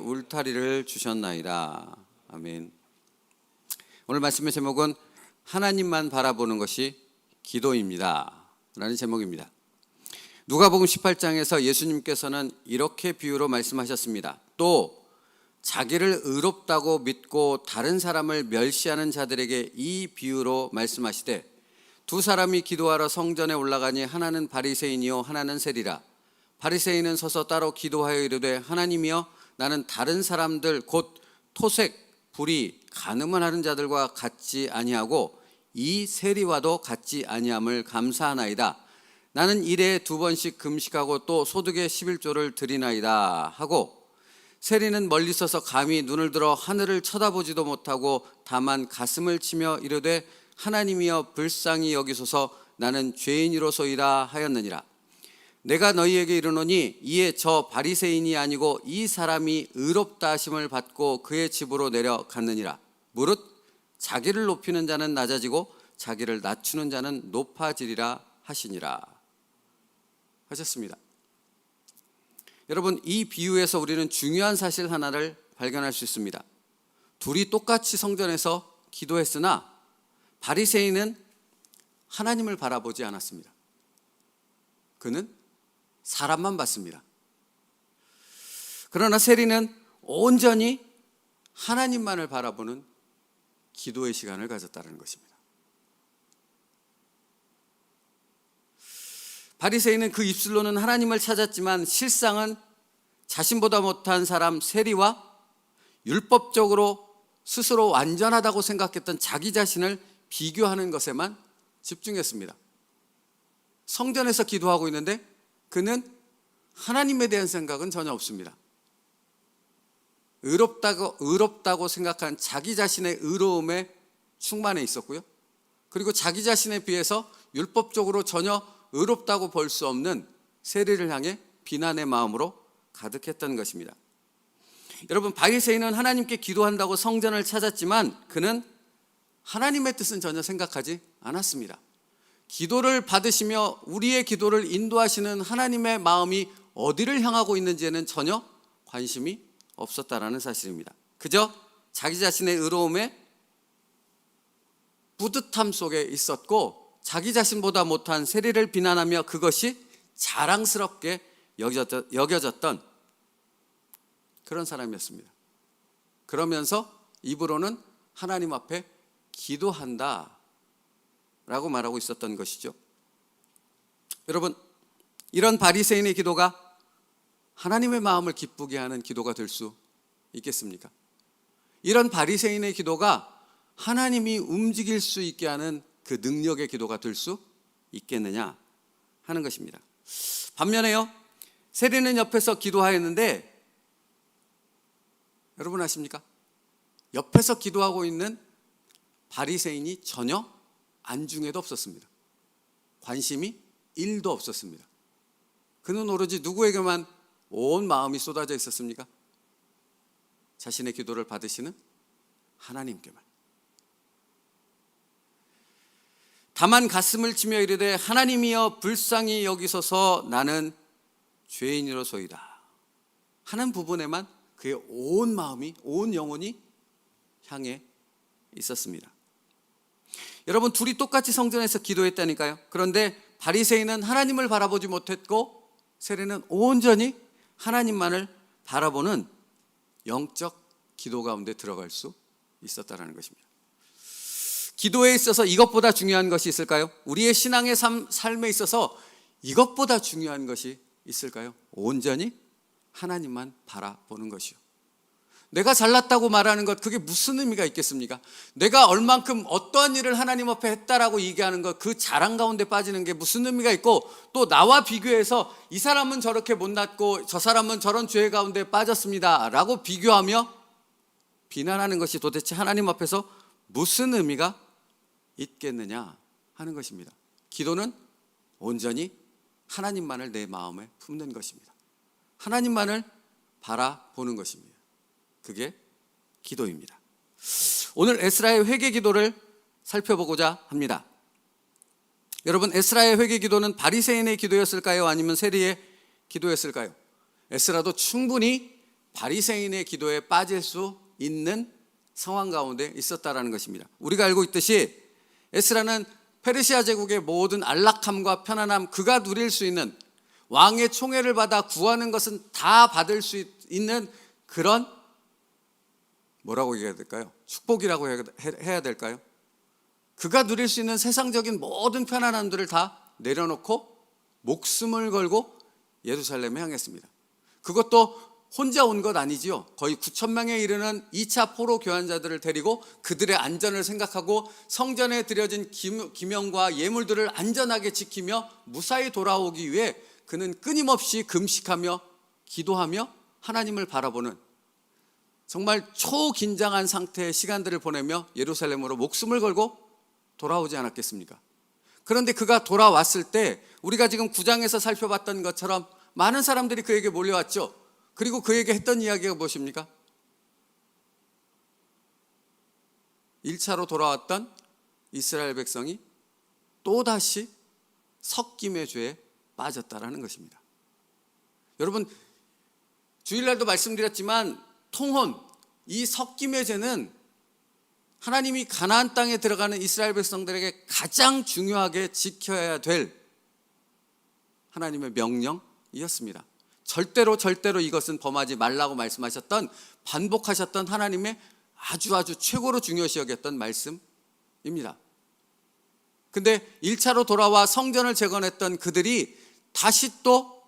울타리를 주셨나이다. 아멘. 오늘 말씀의 제목은 하나님만 바라보는 것이 기도입니다 라는 제목입니다. 누가복음 18장에서 예수님께서는 이렇게 비유로 말씀하셨습니다. 또 자기를 의롭다고 믿고 다른 사람을 멸시하는 자들에게 이 비유로 말씀하시되 두 사람이 기도하러 성전에 올라가니 하나는 바리새인이요 하나는 세리라. 바리새인은 서서 따로 기도하여 이르되 하나님이여 나는 다른 사람들 곧 토색, 불의, 간음을 하는 자들과 같지 아니하고 이 세리와도 같지 아니함을 감사하나이다. 나는 일에 2번씩 금식하고 또 소득의 11조를 드리나이다 하고 세리는 멀리 서서 감히 눈을 들어 하늘을 쳐다보지도 못하고 다만 가슴을 치며 이르되 하나님이여 불쌍히 여기소서 나는 죄인이로소이다 하였느니라. 내가 너희에게 이르노니 이에 저 바리새인이 아니고 이 사람이 의롭다 하심을 받고 그의 집으로 내려갔느니라. 무릇 자기를 높이는 자는 낮아지고 자기를 낮추는 자는 높아지리라 하시니라 하셨습니다. 여러분, 이 비유에서 우리는 중요한 사실 하나를 발견할 수 있습니다. 둘이 똑같이 성전에서 기도했으나 바리새인은 하나님을 바라보지 않았습니다. 그는 사람만 봤습니다. 그러나 세리는 온전히 하나님만을 바라보는 기도의 시간을 가졌다는 것입니다. 바리새인은 그 입술로는 하나님을 찾았지만 실상은 자신보다 못한 사람 세리와 율법적으로 스스로 완전하다고 생각했던 자기 자신을 비교하는 것에만 집중했습니다. 성전에서 기도하고 있는데 그는 하나님에 대한 생각은 전혀 없습니다. 의롭다고 생각한 자기 자신의 의로움에 충만해 있었고요. 그리고 자기 자신에 비해서 율법적으로 전혀 의롭다고 볼 수 없는 세리를 향해 비난의 마음으로 가득했던 것입니다. 여러분, 바리새인은 하나님께 기도한다고 성전을 찾았지만 그는 하나님의 뜻은 전혀 생각하지 않았습니다. 기도를 받으시며 우리의 기도를 인도하시는 하나님의 마음이 어디를 향하고 있는지에는 전혀 관심이 없었다라는 사실입니다. 그저 자기 자신의 의로움에 뿌듯함 속에 있었고 자기 자신보다 못한 세리를 비난하며 그것이 자랑스럽게 여겨졌던 그런 사람이었습니다. 그러면서 입으로는 하나님 앞에 기도한다 라고 말하고 있었던 것이죠. 여러분, 이런 바리새인의 기도가 하나님의 마음을 기쁘게 하는 기도가 될 수 있겠습니까? 이런 바리새인의 기도가 하나님이 움직일 수 있게 하는 그 능력의 기도가 될 수 있겠느냐 하는 것입니다. 반면에요, 세리는 옆에서 기도하였는데 여러분 아십니까? 옆에서 기도하고 있는 바리새인이 전혀 안중에도 없었습니다. 관심이 1도 없었습니다. 그는 오로지 누구에게만 온 마음이 쏟아져 있었습니까? 자신의 기도를 받으시는 하나님께만. 다만 가슴을 치며 이르되 하나님이여 불쌍히 여기소서 나는 죄인이로소이다 하는 부분에만 그의 온 마음이, 온 영혼이 향해 있었습니다. 여러분, 둘이 똑같이 성전에서 기도했다니까요. 그런데 바리새인은 하나님을 바라보지 못했고 세리는 온전히 하나님만을 바라보는 영적 기도 가운데 들어갈 수 있었다는 것입니다. 기도에 있어서 이것보다 중요한 것이 있을까요? 우리의 신앙의 삶에 있어서 이것보다 중요한 것이 있을까요? 온전히 하나님만 바라보는 것이요. 내가 잘났다고 말하는 것, 그게 무슨 의미가 있겠습니까? 내가 얼만큼 어떠한 일을 하나님 앞에 했다라고 얘기하는 것, 그 자랑 가운데 빠지는 게 무슨 의미가 있고, 또 나와 비교해서 이 사람은 저렇게 못났고 저 사람은 저런 죄 가운데 빠졌습니다 라고 비교하며 비난하는 것이 도대체 하나님 앞에서 무슨 의미가 있겠느냐 하는 것입니다. 기도는 온전히 하나님만을 내 마음에 품는 것입니다. 하나님만을 바라보는 것입니다. 그게 기도입니다. 오늘 에스라의 회개 기도를 살펴보고자 합니다. 여러분, 에스라의 회개 기도는 바리새인의 기도였을까요? 아니면 세리의 기도였을까요? 에스라도 충분히 바리새인의 기도에 빠질 수 있는 상황 가운데 있었다라는 것입니다. 우리가 알고 있듯이 에스라는 페르시아 제국의 모든 안락함과 편안함, 그가 누릴 수 있는 왕의 총애를 받아 구하는 것은 다 받을 수 있는 그런, 뭐라고 얘기해야 될까요? 축복이라고 해야 될까요? 그가 누릴 수 있는 세상적인 모든 편안함들을 다 내려놓고 목숨을 걸고 예루살렘에 향했습니다. 그것도 혼자 온 것 아니지요. 거의 9,000명에 이르는 2차 포로 교환자들을 데리고 그들의 안전을 생각하고 성전에 드려진 기명과 예물들을 안전하게 지키며 무사히 돌아오기 위해 그는 끊임없이 금식하며 기도하며 하나님을 바라보는 정말 초긴장한 상태의 시간들을 보내며 예루살렘으로 목숨을 걸고 돌아오지 않았겠습니까? 그런데 그가 돌아왔을 때 우리가 지금 9장에서 살펴봤던 것처럼 많은 사람들이 그에게 몰려왔죠. 그리고 그에게 했던 이야기가 무엇입니까? 1차로 돌아왔던 이스라엘 백성이 또다시 섞임의 죄에 빠졌다라는 것입니다. 여러분, 주일날도 말씀드렸지만 통혼, 이 섞임의 죄는 하나님이 가나안 땅에 들어가는 이스라엘 백성들에게 가장 중요하게 지켜야 될 하나님의 명령이었습니다. 절대로 이것은 범하지 말라고 말씀하셨던, 반복하셨던 하나님의 아주 최고로 중요시 여겼던 말씀입니다. 근데 1차로 돌아와 성전을 재건했던 그들이 다시 또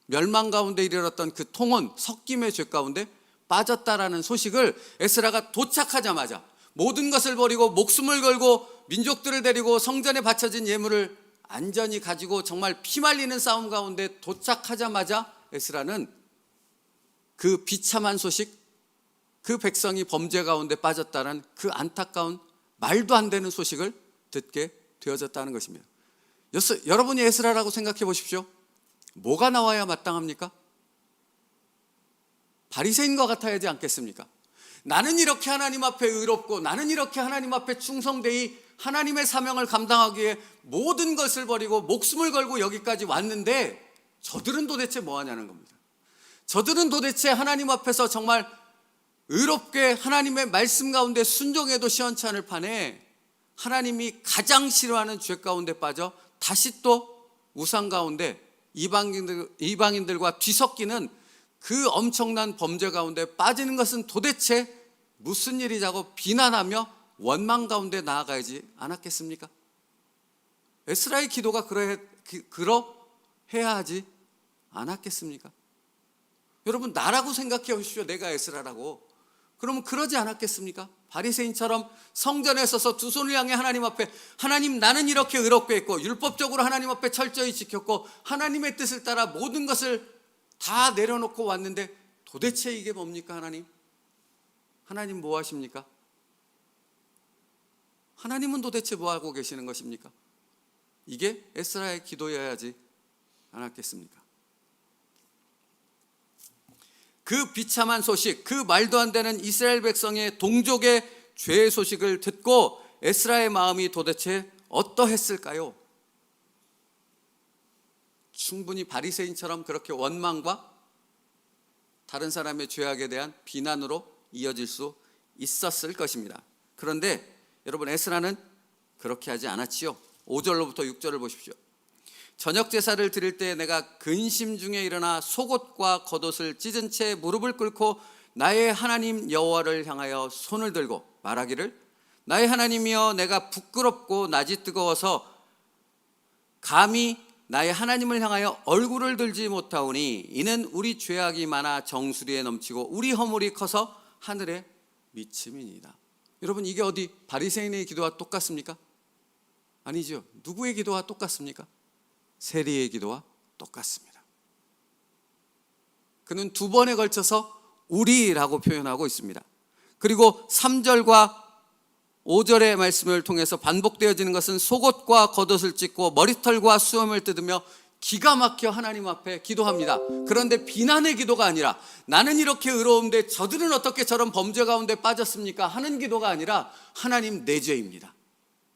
멸망 가운데 이르렀던 그 통혼, 섞임의 죄 가운데 빠졌다라는 소식을 에스라가 도착하자마자 모든 것을 버리고 목숨을 걸고 민족들을 데리고 성전에 바쳐진 예물을 안전히 가지고 정말 피말리는 싸움 가운데 도착하자마자 에스라는 그 비참한 소식, 그 백성이 범죄 가운데 빠졌다는 그 안타까운 말도 안 되는 소식을 듣게 되어졌다는 것입니다. 여러분이 에스라라고 생각해 보십시오. 뭐가 나와야 마땅합니까? 바리새인과 같아야 하지 않겠습니까? 나는 이렇게 하나님 앞에 의롭고 나는 이렇게 하나님 앞에 충성되이 하나님의 사명을 감당하기 위해 모든 것을 버리고 목숨을 걸고 여기까지 왔는데 저들은 도대체 뭐 하냐는 겁니다. 저들은 도대체 하나님 앞에서 정말 의롭게 하나님의 말씀 가운데 순종해도 시원치 않을 판에 하나님이 가장 싫어하는 죄 가운데 빠져 다시 또 우상 가운데 이방인들과 뒤섞이는 그 엄청난 범죄 가운데 빠지는 것은 도대체 무슨 일이자고 비난하며 원망 가운데 나아가지 않았겠습니까? 에스라의 기도가 그러해야 하지 않았겠습니까? 여러분, 나라고 생각해 보십시오. 내가 에스라라고. 그러면 그러지 않았겠습니까? 바리새인처럼 성전에 서서 두 손을 향해 하나님 앞에, 하나님, 나는 이렇게 의롭게 했고 율법적으로 하나님 앞에 철저히 지켰고 하나님의 뜻을 따라 모든 것을 다 내려놓고 왔는데 도대체 이게 뭡니까? 하나님 뭐 하십니까? 하나님은 도대체 뭐 하고 계시는 것입니까? 이게 에스라의 기도여야 하지 않았겠습니까? 그 비참한 소식, 그 말도 안 되는 이스라엘 백성의 동족의 죄의 소식을 듣고 에스라의 마음이 도대체 어떠했을까요? 충분히 바리새인처럼 그렇게 원망과 다른 사람의 죄악에 대한 비난으로 이어질 수 있었을 것입니다. 그런데 여러분, 에스라는 그렇게 하지 않았지요. 5절로부터 6절을 보십시오. 저녁 제사를 드릴 때 내가 근심 중에 일어나 속옷과 겉옷을 찢은 채 무릎을 꿇고 나의 하나님 여호와를 향하여 손을 들고 말하기를, 나의 하나님이여, 내가 부끄럽고 낯이 뜨거워서 감히 나의 하나님을 향하여 얼굴을 들지 못하오니 이는 우리 죄악이 많아 정수리에 넘치고 우리 허물이 커서 하늘에 미침이니이다. 여러분, 이게 어디 바리새인의 기도와 똑같습니까? 아니죠. 누구의 기도와 똑같습니까? 세리의 기도와 똑같습니다. 그는 두 번에 걸쳐서 우리라고 표현하고 있습니다. 그리고 3절과 5절의 말씀을 통해서 반복되어지는 것은 속옷과 겉옷을 찢고 머리털과 수염을 뜯으며 기가 막혀 하나님 앞에 기도합니다. 그런데 비난의 기도가 아니라 나는 이렇게 의로운데 저들은 어떻게 저런 범죄 가운데 빠졌습니까? 하는 기도가 아니라 하나님, 내 죄입니다.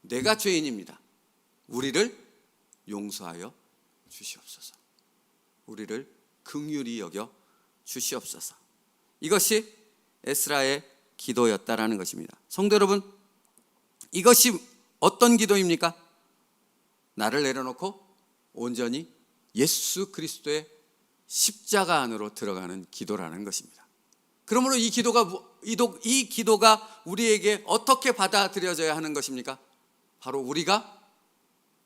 내가 죄인입니다. 우리를 용서하여 주시옵소서. 우리를 긍휼히 여겨 주시옵소서. 이것이 에스라의 기도였다라는 것입니다. 성도 여러분, 이것이 어떤 기도입니까? 나를 내려놓고 온전히 예수 그리스도의 십자가 안으로 들어가는 기도라는 것입니다. 그러므로 이 기도가 우리에게 어떻게 받아들여져야 하는 것입니까? 바로 우리가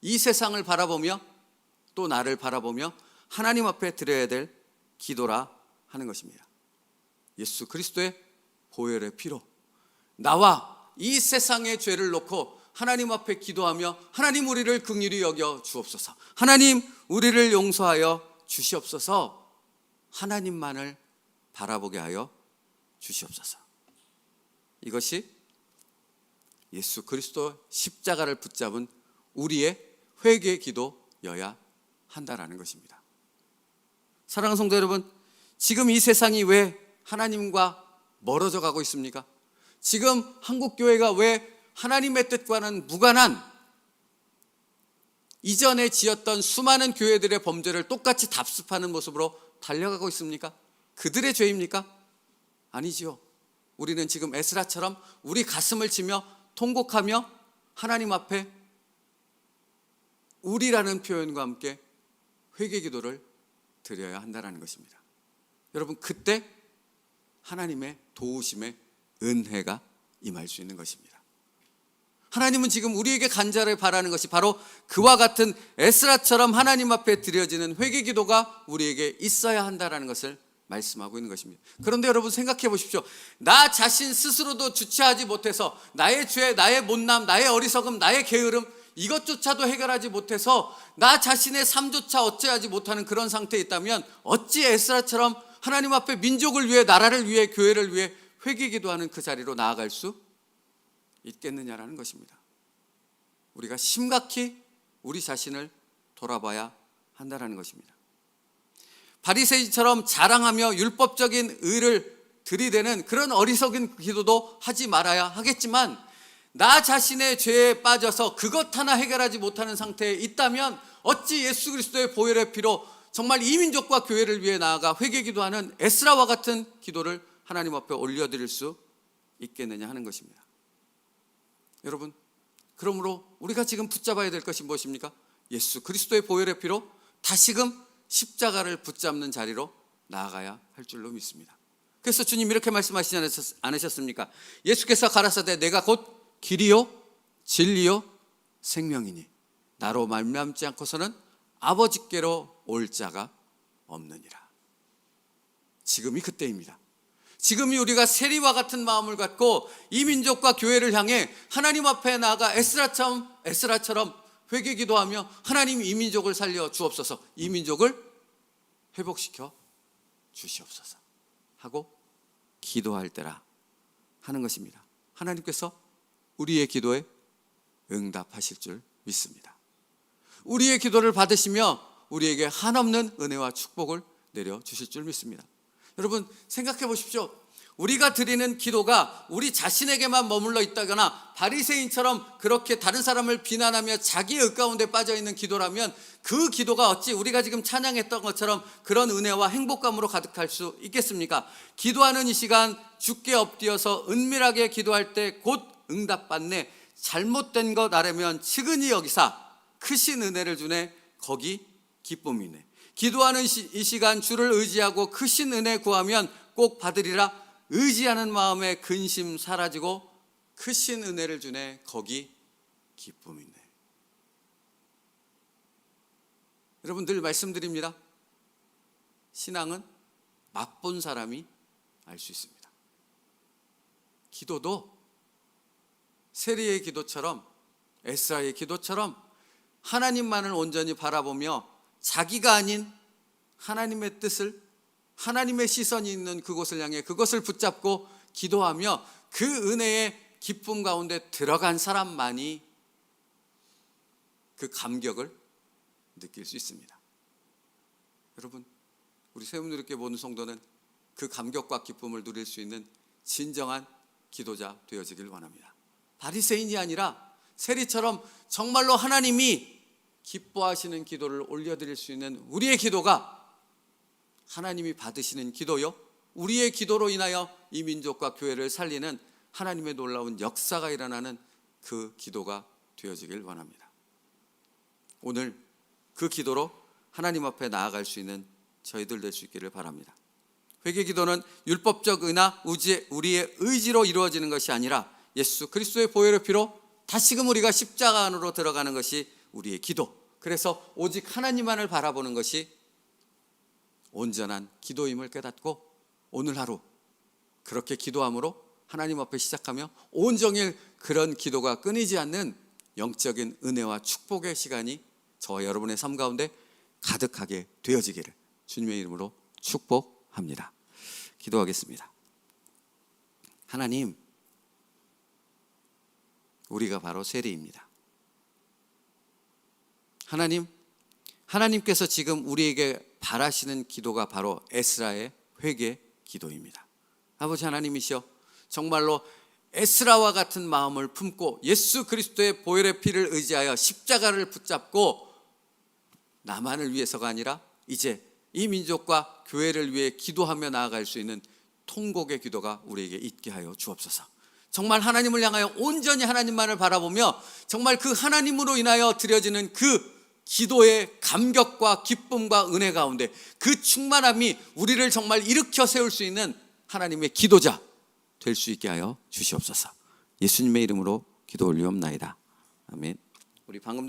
이 세상을 바라보며 또 나를 바라보며 하나님 앞에 드려야 될 기도라 하는 것입니다. 예수 그리스도의 보혈의 피로 나와 이 세상의 죄를 놓고 하나님 앞에 기도하며 하나님 우리를 긍휼히 여겨 주옵소서, 하나님 우리를 용서하여 주시옵소서, 하나님만을 바라보게 하여 주시옵소서. 이것이 예수 그리스도 십자가를 붙잡은 우리의 회개 기도여야 한다라는 것입니다. 사랑하는 성도 여러분, 지금 이 세상이 왜 하나님과 멀어져 가고 있습니까? 지금 한국교회가 왜 하나님의 뜻과는 무관한 이전에 지었던 수많은 교회들의 범죄를 똑같이 답습하는 모습으로 달려가고 있습니까? 그들의 죄입니까? 아니지요. 우리는 지금 에스라처럼 우리 가슴을 치며 통곡하며 하나님 앞에 우리라는 표현과 함께 회개 기도를 드려야 한다는 것입니다. 여러분, 그때 하나님의 도우심의 은혜가 임할 수 있는 것입니다. 하나님은 지금 우리에게 간절히 바라는 것이 바로 그와 같은 에스라처럼 하나님 앞에 드려지는 회개 기도가 우리에게 있어야 한다는 것을 말씀하고 있는 것입니다. 그런데 여러분, 생각해 보십시오. 나 자신 스스로도 주체하지 못해서 나의 죄, 나의 못남, 나의 어리석음, 나의 게으름, 이것조차도 해결하지 못해서 나 자신의 삶조차 어찌하지 못하는 그런 상태에 있다면 어찌 에스라처럼 하나님 앞에 민족을 위해, 나라를 위해, 교회를 위해 회개 기도하는 그 자리로 나아갈 수 있겠느냐라는 것입니다. 우리가 심각히 우리 자신을 돌아봐야 한다는 것입니다. 바리새인처럼 자랑하며 율법적인 의를 들이대는 그런 어리석은 기도도 하지 말아야 하겠지만, 나 자신의 죄에 빠져서 그것 하나 해결하지 못하는 상태에 있다면 어찌 예수 그리스도의 보혈의 피로 정말 이 민족과 교회를 위해 나아가 회개 기도하는 에스라와 같은 기도를 하나님 앞에 올려드릴 수 있겠느냐 하는 것입니다. 여러분, 그러므로 우리가 지금 붙잡아야 될 것이 무엇입니까? 예수 그리스도의 보혈의 피로 다시금 십자가를 붙잡는 자리로 나아가야 할 줄로 믿습니다. 그래서 주님 이렇게 말씀하시지 않으셨습니까? 예수께서 가라사대 내가 곧 길이요 진리요 생명이니 나로 말미암지 않고서는 아버지께로 올 자가 없느니라. 지금이 그때입니다. 지금이 우리가 세리와 같은 마음을 갖고 이 민족과 교회를 향해 하나님 앞에 나아가 에스라처럼 회개 기도하며 하나님 이 민족을 살려 주옵소서, 이 민족을 회복시켜 주시옵소서 하고 기도할 때라 하는 것입니다. 하나님께서 우리의 기도에 응답하실 줄 믿습니다. 우리의 기도를 받으시며 우리에게 한없는 은혜와 축복을 내려주실 줄 믿습니다. 여러분, 생각해 보십시오. 우리가 드리는 기도가 우리 자신에게만 머물러 있다거나 바리새인처럼 그렇게 다른 사람을 비난하며 자기의 의 가운데 빠져있는 기도라면 그 기도가 어찌 우리가 지금 찬양했던 것처럼 그런 은혜와 행복감으로 가득할 수 있겠습니까? 기도하는 이 시간 주께 엎드려서 은밀하게 기도할 때 곧 응답받네, 잘못된 것 아래면 측은히 여기사 크신 은혜를 주네, 거기 기쁨이네. 기도하는 이 시간 주를 의지하고 크신 은혜 구하면 꼭 받으리라. 의지하는 마음의 근심 사라지고 크신 은혜를 주네, 거기 기쁨이네. 여러분, 늘 말씀드립니다. 신앙은 맛본 사람이 알 수 있습니다. 기도도 세리의 기도처럼 에스라의 기도처럼 하나님만을 온전히 바라보며 자기가 아닌 하나님의 뜻을, 하나님의 시선이 있는 그곳을 향해 그것을 붙잡고 기도하며 그 은혜의 기쁨 가운데 들어간 사람만이 그 감격을 느낄 수 있습니다. 여러분, 우리 세움누리교회 모든 성도는 그 감격과 기쁨을 누릴 수 있는 진정한 기도자 되어지길 원합니다. 바리새인이 아니라 세리처럼 정말로 하나님이 기뻐하시는 기도를 올려드릴 수 있는 우리의 기도가 하나님이 받으시는 기도요, 우리의 기도로 인하여 이 민족과 교회를 살리는 하나님의 놀라운 역사가 일어나는 그 기도가 되어지길 원합니다. 오늘 그 기도로 하나님 앞에 나아갈 수 있는 저희들 될 수 있기를 바랍니다. 회개 기도는 율법적 의나 우리의 의지로 이루어지는 것이 아니라 예수 그리스도의 보혈의 피로 다시금 우리가 십자가 안으로 들어가는 것이 우리의 기도. 그래서 오직 하나님만을 바라보는 것이 온전한 기도임을 깨닫고 오늘 하루 그렇게 기도함으로 하나님 앞에 시작하며 온종일 그런 기도가 끊이지 않는 영적인 은혜와 축복의 시간이 저와 여러분의 삶 가운데 가득하게 되어지기를 주님의 이름으로 축복합니다. 기도하겠습니다. 하나님, 우리가 바로 세리입니다. 하나님께서 지금 우리에게 바라시는 기도가 바로 에스라의 회개 기도입니다. 아버지 하나님이시여, 정말로 에스라와 같은 마음을 품고 예수 그리스도의 보혈의 피를 의지하여 십자가를 붙잡고 나만을 위해서가 아니라 이제 이 민족과 교회를 위해 기도하며 나아갈 수 있는 통곡의 기도가 우리에게 있게 하여 주옵소서. 정말 하나님을 향하여 온전히 하나님만을 바라보며 정말 그 하나님으로 인하여 드려지는 그 기도의 감격과 기쁨과 은혜 가운데 그 충만함이 우리를 정말 일으켜 세울 수 있는 하나님의 기도자 될 수 있게 하여 주시옵소서. 예수님의 이름으로 기도 올리옵나이다. 아멘. 우리 방금